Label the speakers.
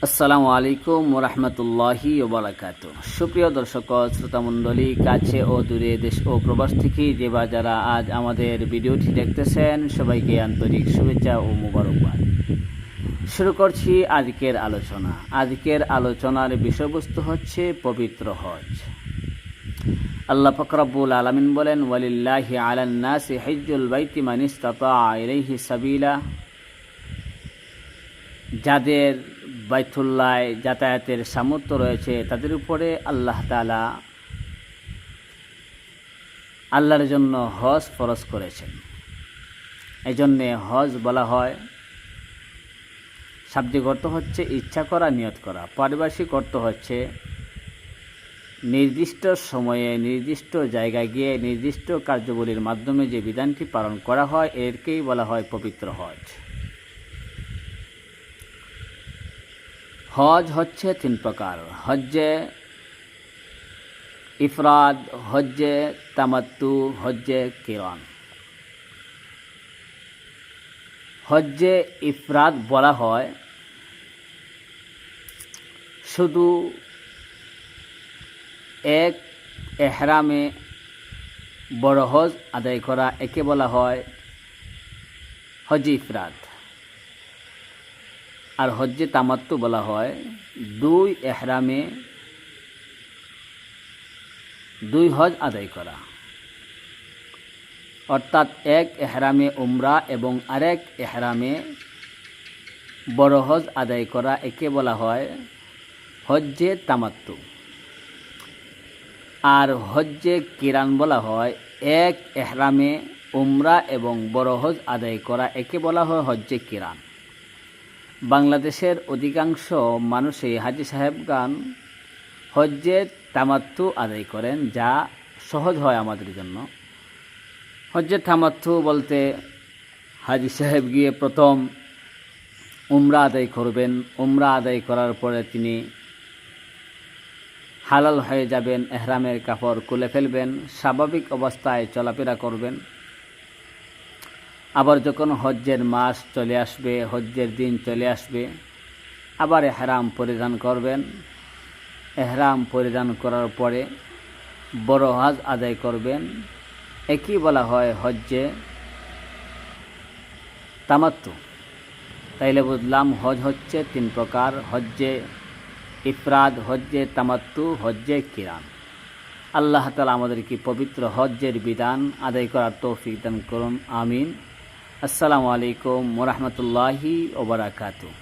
Speaker 1: আসসালামু আলাইকুম ওরহমতুল্লাহি ওবরাকাতু। সুপ্রিয় দর্শক শ্রোতামণ্ডলী, কাছে ও দূরে, দেশ ও প্রবাস থেকে যে বা যারা আজ আমাদের ভিডিওটি দেখতেছেন, সবাইকে আন্তরিক শুভেচ্ছা ও মোবারকবাদ। শুরু করছি আজকের আলোচনা। আজকের আলোচনার বিষয়বস্তু হচ্ছে পবিত্র হজ। আল্লাহ পাক রব্বুল আলামিন বলেন, ওয়ালিল্লাহি আলান নাসি হিজ্জুল বাইতি মান ইসতাতা ইলাইহি সাবিলা। যাদের বাইতুল্লাহ যাতায়াতের সামর্থ্য রয়েছে তাদের উপরে আল্লাহ তাআলা আল্লাহর জন্য হজ ফরজ করেছেন। এই জন্যে হজ বলা হয়। শাব্দিক অর্থ হচ্ছে ইচ্ছা করা, নিয়ত করা। পারিভাষিক অর্থ হচ্ছে নির্দিষ্ট সময়ে নির্দিষ্ট জায়গায় গিয়ে নির্দিষ্ট কার্যবলীর মাধ্যমে যে বিধানটি পালন করা হয় এরকেই বলা হয় পবিত্র হজ। হজ হচ্ছে তিন প্রকার: হজ্জে ইফরাদ, হজ্জে তামাত্তু, হজ্জে কিরান। হজ্জে ইফরাদ বলা হয় শুধু এক এহরামে বড় হজ আদায় করা, একে বলা হয় হজ্জে ইফরাদ। আর হজ্জে তামাত্তু বলা হয় দুই এহরামে দুই হজ আদায় করা, অর্থাৎ এক এহরামে উমরা এবং আরেক এহরামে বড় হজ আদায় করা, একে বলা হয় হজ্জে তামাত্তু। আর হজ্জে কিরান বলা হয় এক এহরামে উমরা এবং বড় হজ আদায় করা, একে বলা হয় হজ্জে কিরান। বাংলাদেশের অধিকাংশ মানুষই হাজী সাহেবগান হজ্জে তামাত্তু আদায় করেন, যা সহজ হয় আমাদের জন্য। হজ্জে তামাত্তু বলতে হাজী সাহেব গিয়ে প্রথম উমরা আদায় করবেন। উমরা আদায় করার পরে তিনি হালাল হয়ে যাবেন, এহরামের কাপড় খুলে ফেলবেন, স্বাভাবিক অবস্থায় চলাফেরা করবেন। আবার যখন হজ্জের মাস চলে আসবে, হজ্জের দিন চলে আসবে, আবার এহরাম পরিধান করবেন। এহরাম পরিধান করার পরে বড় হজ আদায় করবেন, একই বলা হয় হজ্জে তামাত্তু। তাইলে বুঝলাম হজ হচ্ছে তিন প্রকার: হজ্জে ইফরাদ, হজ্জে তামাত্তু, হজ্জে কিরান। আল্লাহ তাআলা আমাদেরকে পবিত্র হজ্জের বিধান আদায় করার তৌফিক দান করুন, আমিন। আসসালামু আলাইকুম ওয়া রাহমাতুল্লাহি ওয়া বারাকাতুহু।